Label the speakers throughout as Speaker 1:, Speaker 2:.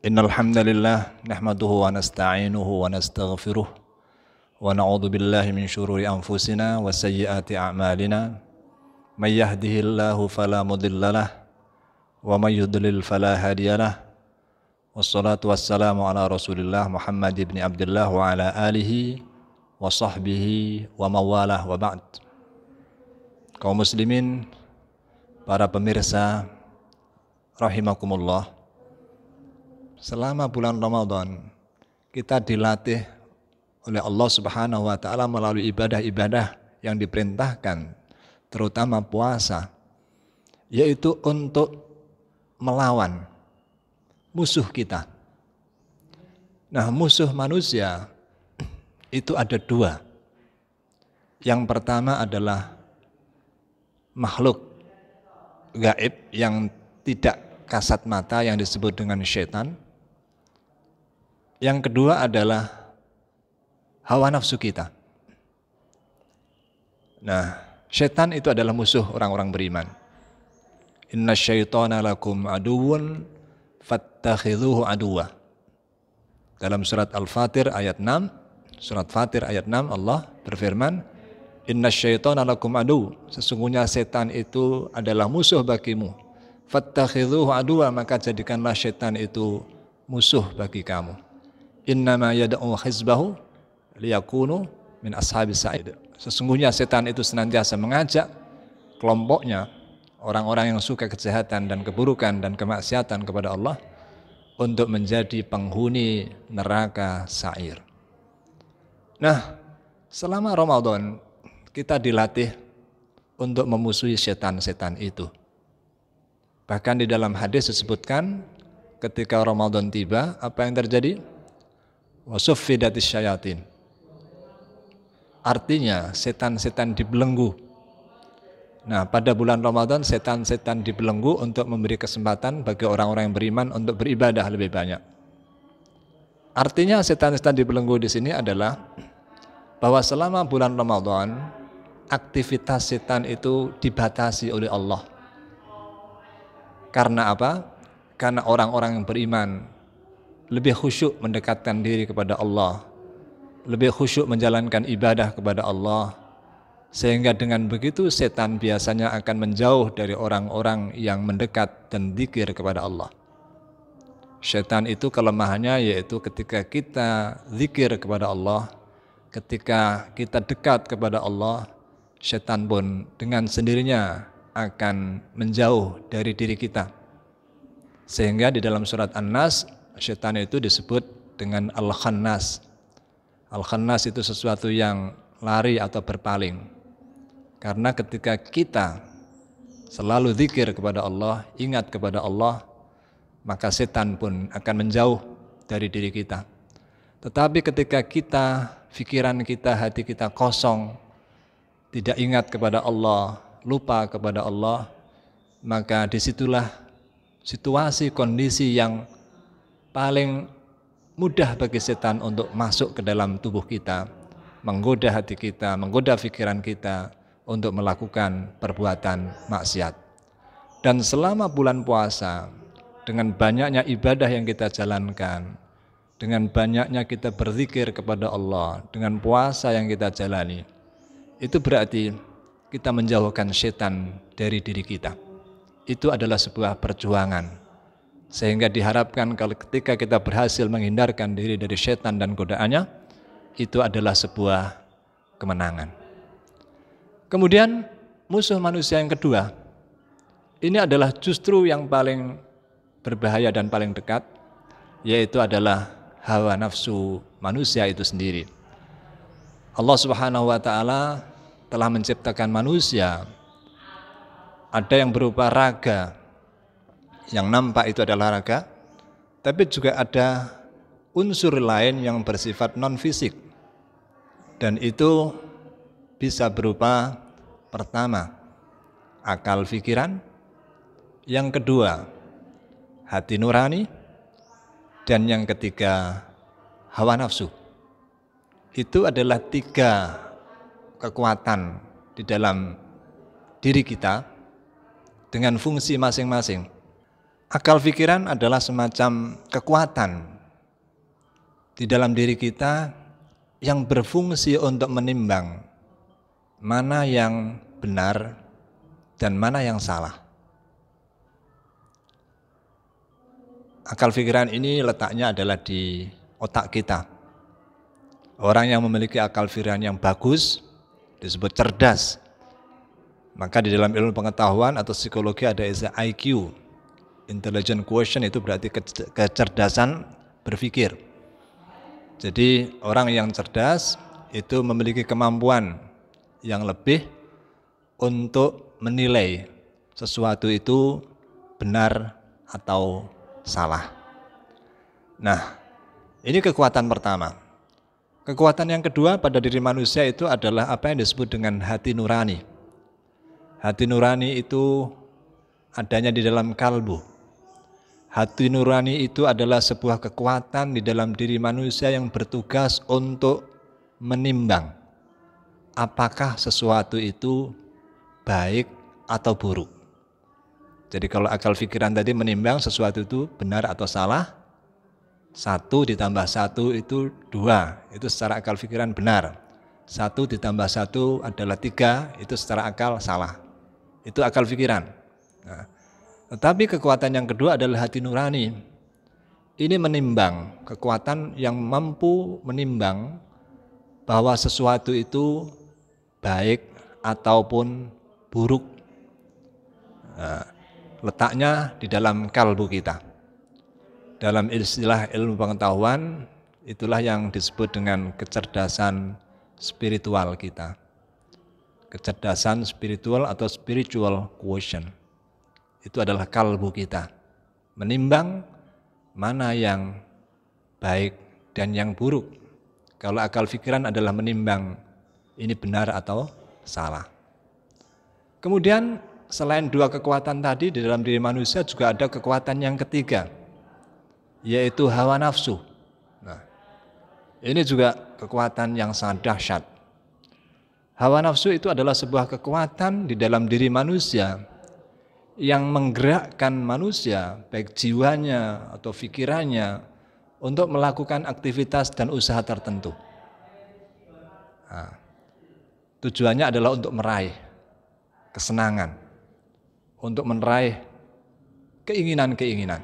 Speaker 1: Innal hamdalillah nahmaduhu wa nasta'inuhu wa nastaghfiruh wa na'udzu billahi min syururi anfusina wa sayyiati a'malina may yahdihillahu fala mudhillalah wa may yudlil fala hadiyalah wassalatu wassalamu ala Rasulillah Muhammad ibn Abdullah wa ala alihi wa sahbihi wa mawalah wa ba'd. Kaum muslimin, para pemirsa rahimakumullah, selama bulan Ramadan kita dilatih oleh Allah Subhanahu wa taala melalui ibadah-ibadah yang diperintahkan, terutama puasa, yaitu untuk melawan musuh kita. Nah, musuh manusia itu ada dua. Yang pertama adalah makhluk gaib yang tidak kasat mata yang disebut dengan syaitan. Yang kedua adalah hawa nafsu kita. Nah, syaitan itu adalah musuh orang-orang beriman. Inna syaitana lakum aduwwun fattakhidhuhu aduwwa. Dalam surat Al-Fatir ayat 6, surat Fatir ayat 6 Allah berfirman, Inna syaitana lakum adu, sesungguhnya setan itu adalah musuh bagimu. Fattakhidhuhu aduwwa, maka jadikanlah syaitan itu musuh bagi kamu. Innama yad'u hizbahu liyakunu min ashabis sa'id. Sesungguhnya setan itu senantiasa mengajak kelompoknya, orang-orang yang suka kejahatan dan keburukan dan kemaksiatan kepada Allah, untuk menjadi penghuni neraka sa'ir. Nah, selama Ramadan kita dilatih untuk memusuhi setan-setan itu. Bahkan di dalam hadis disebutkan ketika Ramadan tiba, apa yang terjadi? Wasuffidatis syayatin. Artinya setan-setan dibelenggu. Nah, pada bulan Ramadan setan-setan dibelenggu untuk memberi kesempatan bagi orang-orang yang beriman untuk beribadah lebih banyak. Artinya setan-setan dibelenggu di sini adalah bahwa selama bulan Ramadan aktivitas setan itu dibatasi oleh Allah. Karena apa? Karena orang-orang yang beriman lebih khusyuk mendekatkan diri kepada Allah, lebih khusyuk menjalankan ibadah kepada Allah, sehingga dengan begitu setan biasanya akan menjauh dari orang-orang yang mendekat dan dzikir kepada Allah. Setan itu kelemahannya yaitu ketika kita dzikir kepada Allah, ketika kita dekat kepada Allah, setan pun dengan sendirinya akan menjauh dari diri kita. Sehingga di dalam surat An-Nas, setan itu disebut dengan Al-Khannas. Al-Khannas itu sesuatu yang lari atau berpaling. Karena ketika kita selalu zikir kepada Allah, ingat kepada Allah, maka setan pun akan menjauh dari diri kita. Tetapi ketika kita, pikiran kita, hati kita kosong, tidak ingat kepada Allah, lupa kepada Allah, maka disitulah situasi, kondisi yang paling mudah bagi setan untuk masuk ke dalam tubuh kita, menggoda hati kita, menggoda pikiran kita untuk melakukan perbuatan maksiat. Dan selama bulan puasa, dengan banyaknya ibadah yang kita jalankan, dengan banyaknya kita berzikir kepada Allah, dengan puasa yang kita jalani, itu berarti kita menjauhkan setan dari diri kita. Itu adalah sebuah perjuangan. Sehingga diharapkan kalau ketika kita berhasil menghindarkan diri dari setan dan godaannya, itu adalah sebuah kemenangan. Kemudian musuh manusia yang kedua, ini adalah justru yang paling berbahaya dan paling dekat, yaitu adalah hawa nafsu manusia itu sendiri. Allah Subhanahu wa taala telah menciptakan manusia, ada yang berupa raga, yang nampak itu adalah raga, tapi juga ada unsur lain yang bersifat non-fisik. Dan itu bisa berupa, pertama, akal pikiran, yang kedua, hati nurani, dan yang ketiga, hawa nafsu. Itu adalah tiga kekuatan di dalam diri kita dengan fungsi masing-masing. Akal pikiran adalah semacam kekuatan di dalam diri kita yang berfungsi untuk menimbang mana yang benar dan mana yang salah. Akal pikiran ini letaknya adalah di otak kita. Orang yang memiliki akal pikiran yang bagus disebut cerdas. Maka di dalam ilmu pengetahuan atau psikologi ada istilah IQ, intelligent quotient, itu berarti kecerdasan berpikir. Jadi orang yang cerdas itu memiliki kemampuan yang lebih untuk menilai sesuatu itu benar atau salah. Nah, ini kekuatan pertama. Kekuatan yang kedua pada diri manusia itu adalah apa yang disebut dengan hati nurani. Hati nurani itu adanya di dalam kalbu. Hati nurani itu adalah sebuah kekuatan di dalam diri manusia yang bertugas untuk menimbang apakah sesuatu itu baik atau buruk. Jadi kalau akal pikiran tadi menimbang sesuatu itu benar atau salah, 1 ditambah 1 itu 2, itu secara akal pikiran benar. 1 ditambah 1 adalah 3, itu secara akal salah. Itu akal pikiran. Nah, tetapi kekuatan yang kedua adalah hati nurani. Ini menimbang, kekuatan yang mampu menimbang bahwa sesuatu itu baik ataupun buruk. Nah, letaknya di dalam kalbu kita. Dalam istilah ilmu pengetahuan, itulah yang disebut dengan kecerdasan spiritual kita. Kecerdasan spiritual atau spiritual quotient. Itu adalah kalbu kita, menimbang mana yang baik dan yang buruk. Kalau akal pikiran adalah menimbang ini benar atau salah. Kemudian selain dua kekuatan tadi di dalam diri manusia juga ada kekuatan yang ketiga, yaitu hawa nafsu. Nah, ini juga kekuatan yang sangat dahsyat. Hawa nafsu itu adalah sebuah kekuatan di dalam diri manusia yang menggerakkan manusia, baik jiwanya atau pikirannya, untuk melakukan aktivitas dan usaha tertentu. Nah, tujuannya adalah untuk meraih kesenangan, untuk meraih keinginan-keinginan.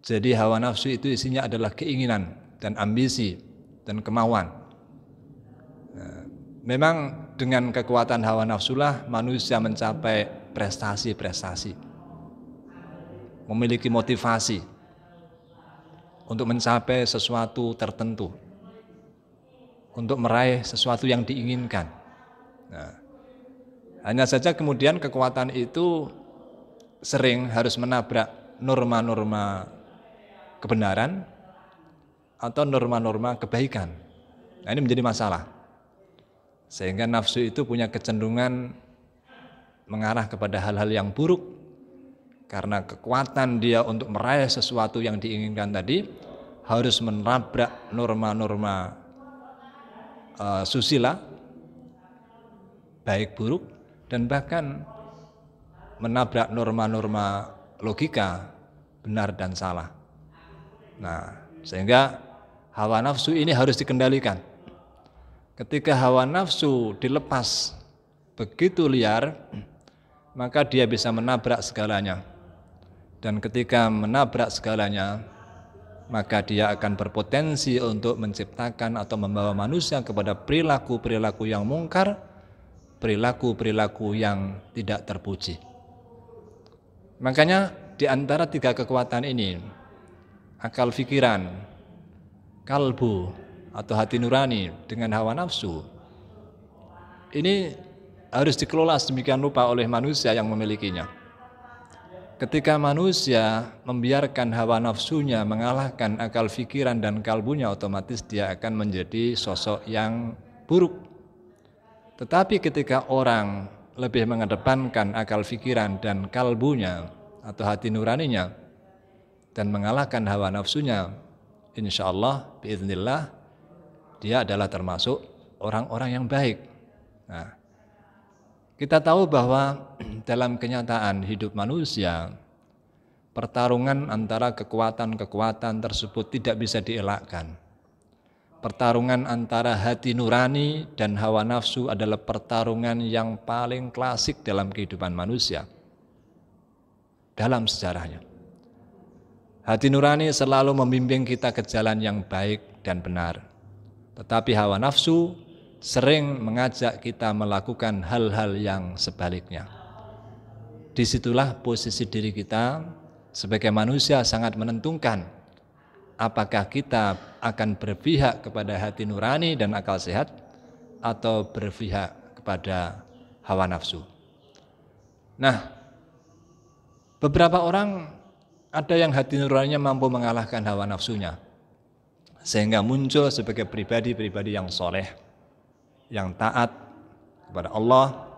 Speaker 1: Jadi hawa nafsu itu isinya adalah keinginan dan ambisi dan kemauan. Nah, memang dengan kekuatan hawa nafsulah manusia mencapai prestasi-prestasi, memiliki motivasi untuk mencapai sesuatu tertentu, untuk meraih sesuatu yang diinginkan. Nah, hanya saja kemudian kekuatan itu sering harus menabrak norma-norma kebenaran atau norma-norma kebaikan. Nah, ini menjadi masalah. Sehingga nafsu itu punya kecenderungan mengarah kepada hal-hal yang buruk karena kekuatan dia untuk meraih sesuatu yang diinginkan tadi harus menabrak norma-norma susila, baik buruk, dan bahkan menabrak norma-norma logika benar dan salah. Nah, sehingga hawa nafsu ini harus dikendalikan. Ketika hawa nafsu dilepas begitu liar, maka dia bisa menabrak segalanya. Dan ketika menabrak segalanya, maka dia akan berpotensi untuk menciptakan atau membawa manusia kepada perilaku-perilaku yang mungkar, perilaku-perilaku yang tidak terpuji. Makanya di antara tiga kekuatan ini, akal pikiran, kalbu atau hati nurani dengan hawa nafsu, ini harus dikelola sedemikian rupa oleh manusia yang memilikinya. Ketika manusia membiarkan hawa nafsunya mengalahkan akal pikiran dan kalbunya, otomatis dia akan menjadi sosok yang buruk. Tetapi ketika orang lebih mengedepankan akal pikiran dan kalbunya atau hati nuraninya dan mengalahkan hawa nafsunya, insya Allah, biiznillah, dia adalah termasuk orang-orang yang baik. Nah, kita tahu bahwa dalam kenyataan hidup manusia, pertarungan antara kekuatan-kekuatan tersebut tidak bisa dielakkan. Pertarungan antara hati nurani dan hawa nafsu adalah pertarungan yang paling klasik dalam kehidupan manusia, dalam sejarahnya. Hati nurani selalu membimbing kita ke jalan yang baik dan benar. Tetapi hawa nafsu sering mengajak kita melakukan hal-hal yang sebaliknya. Disitulah posisi diri kita sebagai manusia sangat menentukan apakah kita akan berpihak kepada hati nurani dan akal sehat atau berpihak kepada hawa nafsu. Nah, beberapa orang ada yang hati nuraninya mampu mengalahkan hawa nafsunya, sehingga muncul sebagai pribadi-pribadi yang soleh, yang taat kepada Allah,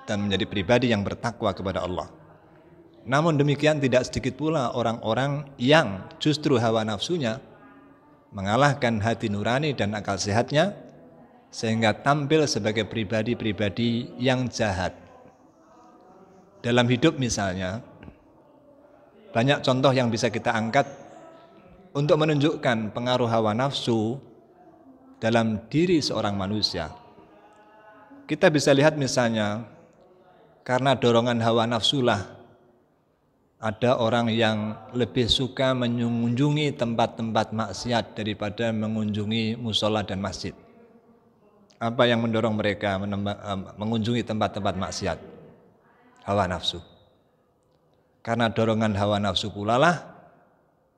Speaker 1: dan menjadi pribadi yang bertakwa kepada Allah. Namun demikian tidak sedikit pula orang-orang yang justru hawa nafsunya mengalahkan hati nurani dan akal sehatnya, sehingga tampil sebagai pribadi-pribadi yang jahat. Dalam hidup misalnya, banyak contoh yang bisa kita angkat untuk menunjukkan pengaruh hawa nafsu dalam diri seorang manusia. Kita bisa lihat misalnya, karena dorongan hawa nafsulah ada orang yang lebih suka mengunjungi tempat-tempat maksiat daripada mengunjungi musola dan masjid. Apa yang mendorong mereka mengunjungi tempat-tempat maksiat? Hawa nafsu. Karena dorongan hawa nafsu pula lah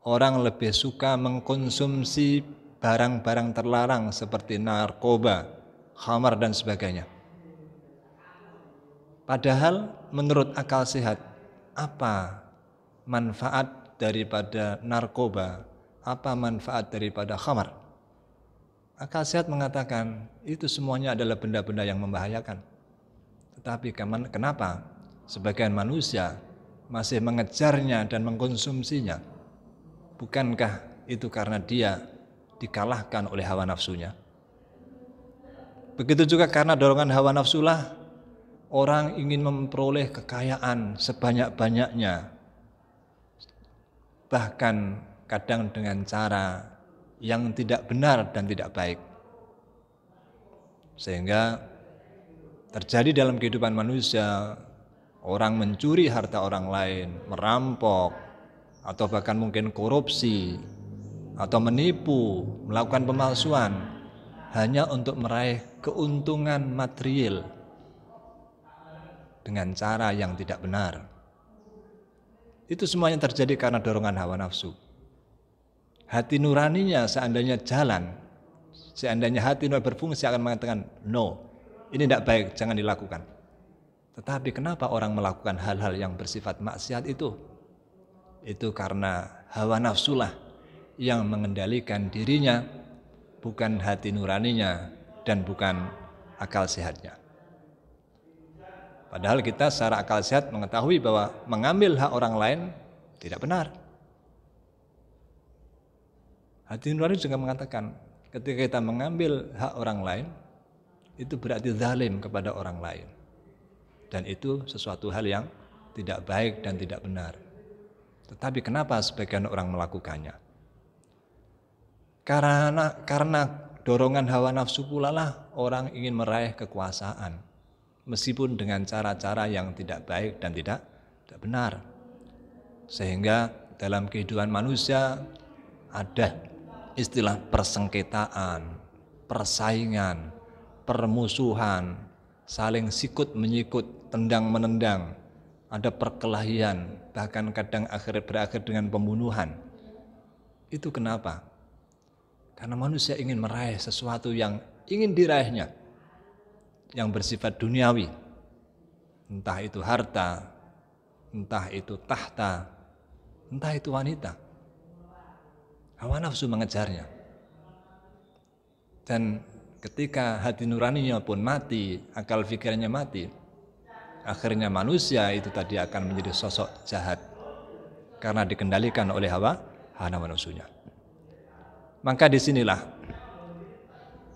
Speaker 1: orang lebih suka mengkonsumsi barang-barang terlarang seperti narkoba, khamar dan sebagainya. Padahal menurut akal sehat, apa manfaat daripada narkoba, apa manfaat daripada khamar? Akal sehat mengatakan itu semuanya adalah benda-benda yang membahayakan. Tetapi kenapa sebagian manusia masih mengejarnya dan mengkonsumsinya? Bukankah itu karena dia dikalahkan oleh hawa nafsunya? Begitu juga karena dorongan hawa nafsulah orang ingin memperoleh kekayaan sebanyak-banyaknya, bahkan kadang dengan cara yang tidak benar dan tidak baik. Sehingga terjadi dalam kehidupan manusia, orang mencuri harta orang lain, merampok, atau bahkan mungkin korupsi, atau menipu, melakukan pemalsuan, hanya untuk meraih keuntungan material dengan cara yang tidak benar. Itu semuanya terjadi karena dorongan hawa nafsu. Hati nuraninya seandainya jalan, seandainya hati nurani berfungsi akan mengatakan, no, ini tidak baik, jangan dilakukan. Tetapi kenapa orang melakukan hal-hal yang bersifat maksiat itu? Itu karena hawa nafsulah yang mengendalikan dirinya, bukan hati nuraninya dan bukan akal sehatnya. Padahal kita secara akal sehat mengetahui bahwa mengambil hak orang lain tidak benar. Hati nurani juga mengatakan ketika kita mengambil hak orang lain itu berarti zalim kepada orang lain. Dan itu sesuatu hal yang tidak baik dan tidak benar. Tetapi kenapa sebagian orang melakukannya? Karena dorongan hawa nafsu pula lah orang ingin meraih kekuasaan. Meskipun dengan cara-cara yang tidak baik dan tidak benar. Sehingga dalam kehidupan manusia ada istilah persengketaan, persaingan, permusuhan, saling sikut menyikut, tendang menendang, ada perkelahian, bahkan kadang berakhir dengan pembunuhan. Itu kenapa? Karena manusia ingin meraih sesuatu yang ingin diraihnya, yang bersifat duniawi, entah itu harta, entah itu tahta, entah itu wanita. Hawa nafsu mengejarnya. Dan ketika hati nuraninya pun mati, akal pikirannya mati, akhirnya manusia itu tadi akan menjadi sosok jahat karena dikendalikan oleh hawa nafsunya. Maka disinilah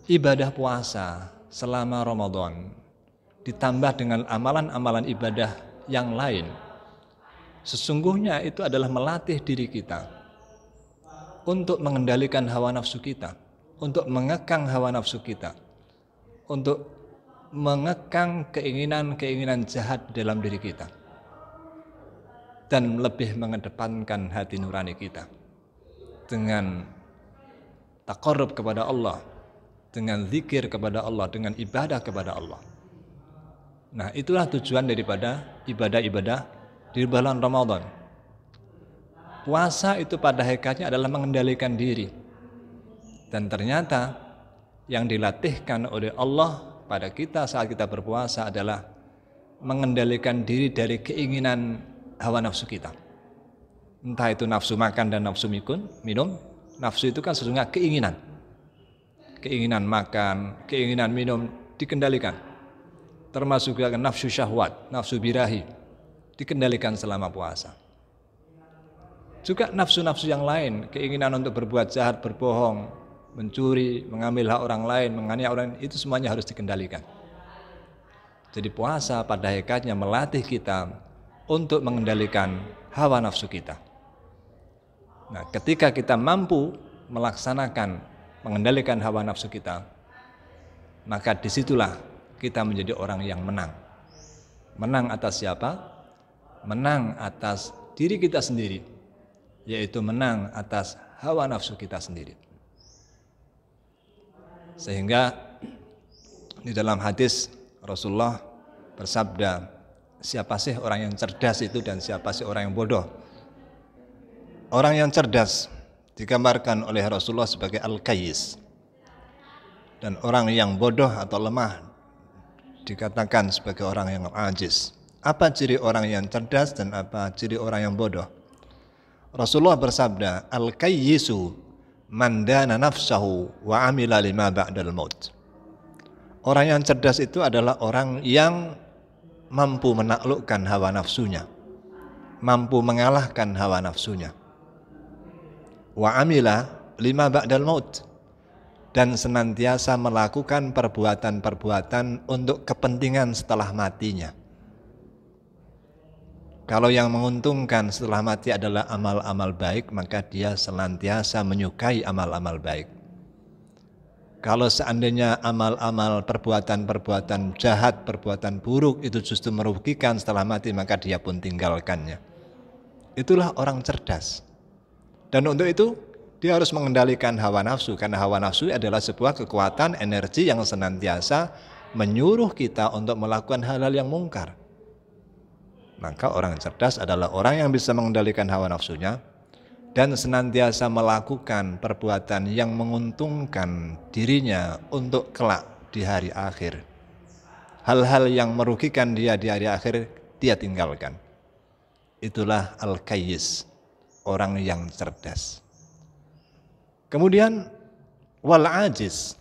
Speaker 1: ibadah puasa selama Ramadan ditambah dengan amalan-amalan ibadah yang lain Sesungguhnya itu adalah melatih diri kita untuk mengendalikan hawa nafsu kita, untuk mengekang hawa nafsu kita, untuk mengekang keinginan-keinginan jahat dalam diri kita, dan lebih mengedepankan hati nurani kita dengan taqarrub kepada Allah, dengan zikir kepada Allah, dengan ibadah kepada Allah. Nah, itulah tujuan daripada ibadah-ibadah di bulan Ramadan. Puasa itu pada hakikatnya adalah mengendalikan diri. Dan ternyata yang dilatihkan oleh Allah pada kita saat kita berpuasa adalah mengendalikan diri dari keinginan hawa nafsu kita. Entah itu nafsu makan dan nafsu minum. Nafsu itu kan sesungguhnya keinginan. Keinginan makan, keinginan minum dikendalikan. Termasuk juga nafsu syahwat, nafsu birahi dikendalikan selama puasa. Juga nafsu-nafsu yang lain, keinginan untuk berbuat jahat, berbohong, mencuri, mengambil hak orang lain, menganiaya orang lain, itu semuanya harus dikendalikan. Jadi puasa pada hakikatnya melatih kita untuk mengendalikan hawa nafsu kita. Nah, ketika kita mampu melaksanakan mengendalikan hawa nafsu kita, maka disitulah kita menjadi orang yang menang. Menang atas siapa? Menang atas diri kita sendiri, yaitu menang atas hawa nafsu kita sendiri. Sehingga di dalam hadis Rasulullah bersabda, siapa sih orang yang cerdas itu dan siapa sih orang yang bodoh? Orang yang cerdas digambarkan oleh Rasulullah sebagai al-qayyis, dan orang yang bodoh atau lemah dikatakan sebagai orang yang ajiz. Apa ciri orang yang cerdas dan apa ciri orang yang bodoh? Rasulullah bersabda, al-qayyisu man dana nafsahu wa amila lima ba'dal maut. Orang yang cerdas itu adalah orang yang mampu menaklukkan hawa nafsunya, mampu mengalahkan hawa nafsunya. Wa amila lima ba'dal maut, dan senantiasa melakukan perbuatan-perbuatan untuk kepentingan setelah matinya. Kalau yang menguntungkan setelah mati adalah amal-amal baik, maka dia senantiasa menyukai amal-amal baik. Kalau seandainya amal-amal perbuatan-perbuatan jahat, perbuatan buruk itu justru merugikan setelah mati, maka dia pun tinggalkannya. Itulah orang cerdas. Dan untuk itu dia harus mengendalikan hawa nafsu, karena hawa nafsu adalah sebuah kekuatan energi yang senantiasa menyuruh kita untuk melakukan hal-hal yang mungkar. Maka orang cerdas adalah orang yang bisa mengendalikan hawa nafsunya dan senantiasa melakukan perbuatan yang menguntungkan dirinya untuk kelak di hari akhir. Hal-hal yang merugikan dia di hari akhir dia tinggalkan. Itulah al-qayyis, orang yang cerdas. Kemudian wal ajiz.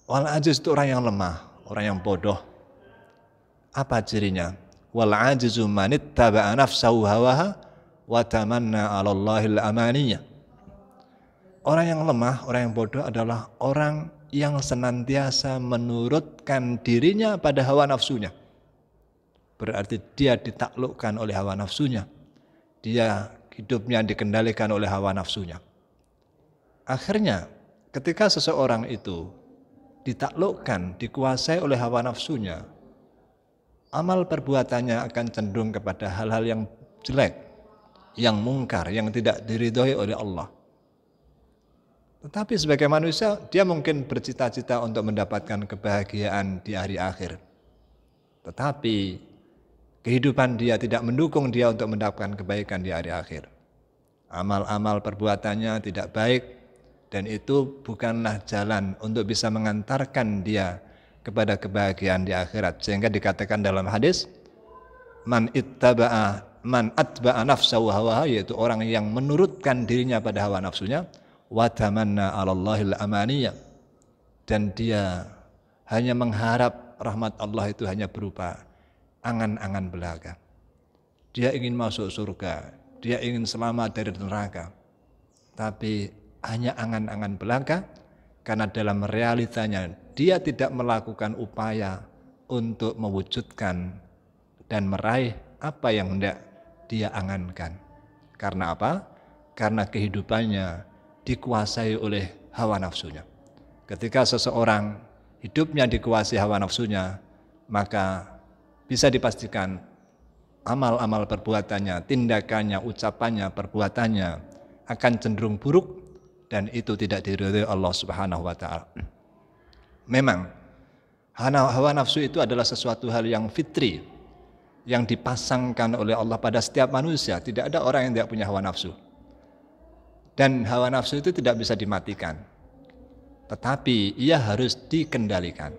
Speaker 1: Wal ajiz itu orang yang lemah, orang yang bodoh. Apa cirinya? Wal ajizu man ittaba'a nafsahu hawaha wa tamanna 'ala Allahil amaniyah. Orang yang lemah, orang yang bodoh adalah orang yang senantiasa menurutkan dirinya pada hawa nafsunya. Berarti dia ditaklukkan oleh hawa nafsunya. Dia hidupnya dikendalikan oleh hawa nafsunya. Akhirnya ketika seseorang itu ditaklukkan, dikuasai oleh hawa nafsunya, amal perbuatannya akan cenderung kepada hal-hal yang jelek, yang mungkar, yang tidak diridhoi oleh Allah. Tetapi sebagai manusia, dia mungkin bercita-cita untuk mendapatkan kebahagiaan di hari akhir. Tetapi kehidupan dia tidak mendukung dia untuk mendapatkan kebaikan di hari akhir. Amal-amal perbuatannya tidak baik, dan itu bukanlah jalan untuk bisa mengantarkan dia kepada kebahagiaan di akhirat. Sehingga dikatakan dalam hadis, man atba'a nafsahu hawaha, yaitu orang yang menurutkan dirinya pada hawa nafsunya, wa tamanna 'ala Allahil amaniyah, dan dia hanya mengharap rahmat Allah itu hanya berupa angan-angan belaka. Dia ingin masuk surga, dia ingin selamat dari neraka, tapi hanya angan-angan belaka, karena dalam realitanya dia tidak melakukan upaya untuk mewujudkan dan meraih apa yang hendak dia angankan. Karena apa? Karena kehidupannya dikuasai oleh hawa nafsunya. Ketika seseorang hidupnya dikuasai hawa nafsunya, maka bisa dipastikan amal-amal perbuatannya, tindakannya, ucapannya, perbuatannya akan cenderung buruk dan itu tidak diridhoi Allah Subhanahu wa taala. Memang hawa nafsu itu adalah sesuatu hal yang fitri yang dipasangkan oleh Allah pada setiap manusia. Tidak ada orang yang tidak punya hawa nafsu. Dan hawa nafsu itu tidak bisa dimatikan. Tetapi ia harus dikendalikan.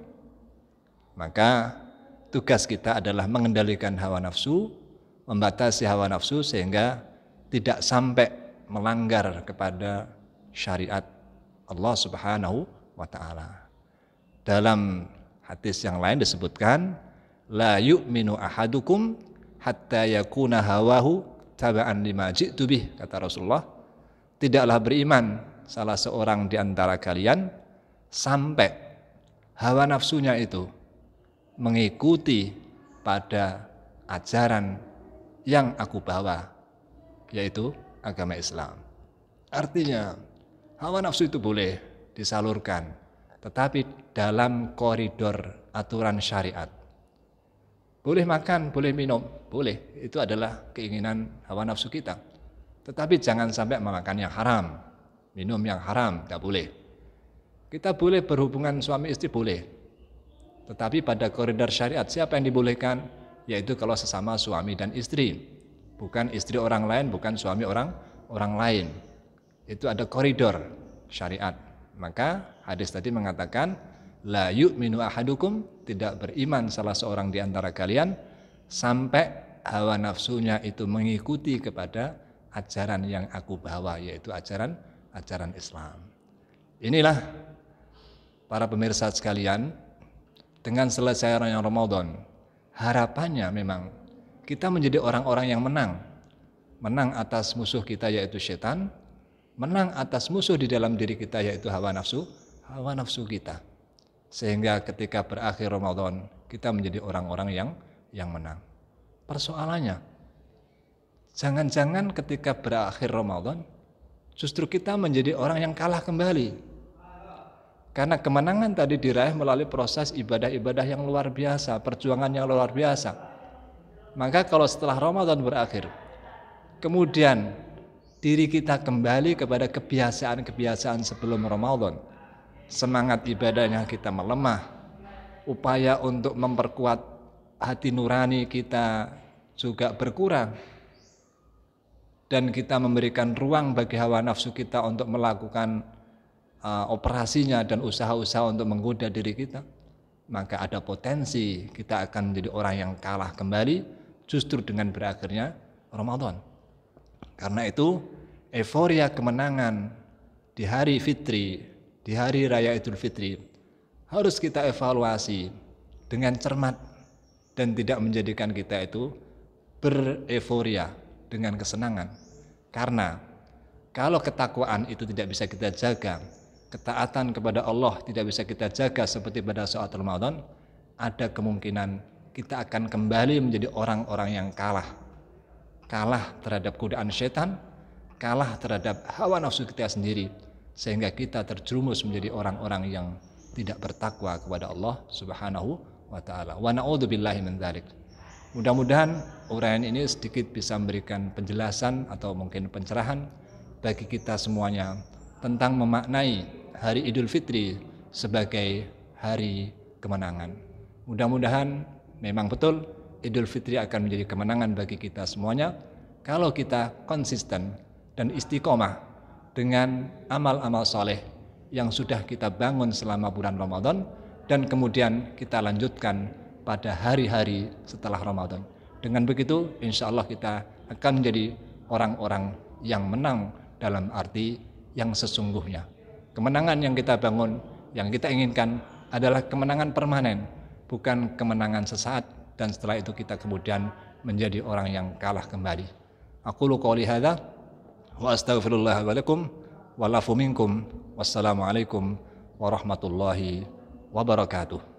Speaker 1: Maka tugas kita adalah mengendalikan hawa nafsu, membatasi hawa nafsu sehingga tidak sampai melanggar kepada syariat Allah Subhanahu wa taala. Dalam hadis yang lain disebutkan, la yu'minu ahadukum hatta yakuna hawahu taba'an lima ji'tu bih, kata Rasulullah. Tidaklah beriman salah seorang di antara kalian sampai hawa nafsunya itu mengikuti pada ajaran yang aku bawa, yaitu agama Islam. Artinya hawa nafsu itu boleh disalurkan, tetapi dalam koridor aturan syariat. Boleh makan, boleh minum, boleh. Itu adalah keinginan hawa nafsu kita. Tetapi jangan sampai memakan yang haram, minum yang haram, tidak boleh. Kita boleh berhubungan suami istri, boleh. Tetapi pada koridor syariat, siapa yang dibolehkan? Yaitu kalau sesama suami dan istri. Bukan istri orang lain, bukan suami orang lain. Itu ada koridor syariat. Maka hadis tadi mengatakan, la yu'minu ahadukum, tidak beriman salah seorang di antara kalian sampai hawa nafsunya itu mengikuti kepada ajaran yang aku bawa, yaitu ajaran Islam. Inilah para pemirsa sekalian, dengan selesai Ramadan, harapannya memang kita menjadi orang-orang yang menang atas musuh kita yaitu setan, menang atas musuh di dalam diri kita yaitu hawa nafsu kita. Sehingga ketika berakhir Ramadan, kita menjadi orang-orang yang menang. Persoalannya, jangan-jangan ketika berakhir Ramadan, justru kita menjadi orang yang kalah kembali. Karena kemenangan tadi diraih melalui proses ibadah-ibadah yang luar biasa, perjuangan yang luar biasa. Maka kalau setelah Ramadan berakhir, kemudian diri kita kembali kepada kebiasaan-kebiasaan sebelum Ramadan, semangat ibadahnya kita melemah, upaya untuk memperkuat hati nurani kita juga berkurang, dan kita memberikan ruang bagi hawa nafsu kita untuk melakukan operasinya dan usaha-usaha untuk menggoda diri kita, maka ada potensi kita akan menjadi orang yang kalah kembali justru dengan berakhirnya Ramadan. Karena itu euforia kemenangan di hari fitri, di hari raya Idul Fitri harus kita evaluasi dengan cermat dan tidak menjadikan kita itu bereuforia dengan kesenangan. Karena kalau ketakwaan itu tidak bisa kita jaga, ketaatan kepada Allah tidak bisa kita jaga seperti pada saat Ramadan, ada kemungkinan kita akan kembali menjadi orang-orang yang kalah terhadap godaan setan, kalah terhadap hawa nafsu kita sendiri, sehingga kita terjerumus menjadi orang-orang yang tidak bertakwa kepada Allah Subhanahu wa taala. Wa na'udzubillahi min dzalik. Mudah-mudahan uraian ini sedikit bisa memberikan penjelasan atau mungkin pencerahan bagi kita semuanya tentang memaknai hari Idul Fitri sebagai hari kemenangan. Mudah-mudahan memang betul Idul Fitri akan menjadi kemenangan bagi kita semuanya kalau kita konsisten dan istiqomah dengan amal-amal soleh yang sudah kita bangun selama bulan Ramadan dan kemudian kita lanjutkan pada hari-hari setelah Ramadan. Dengan begitu insya Allah kita akan menjadi orang-orang yang menang dalam arti yang sesungguhnya. Kemenangan yang kita bangun, yang kita inginkan adalah kemenangan permanen, bukan kemenangan sesaat dan setelah itu kita kemudian menjadi orang yang kalah kembali. Aqulu qouli hadza wa astaghfirullah wa lakum wa lafu minkum. Wassalamualaikum warahmatullahi wabarakatuh.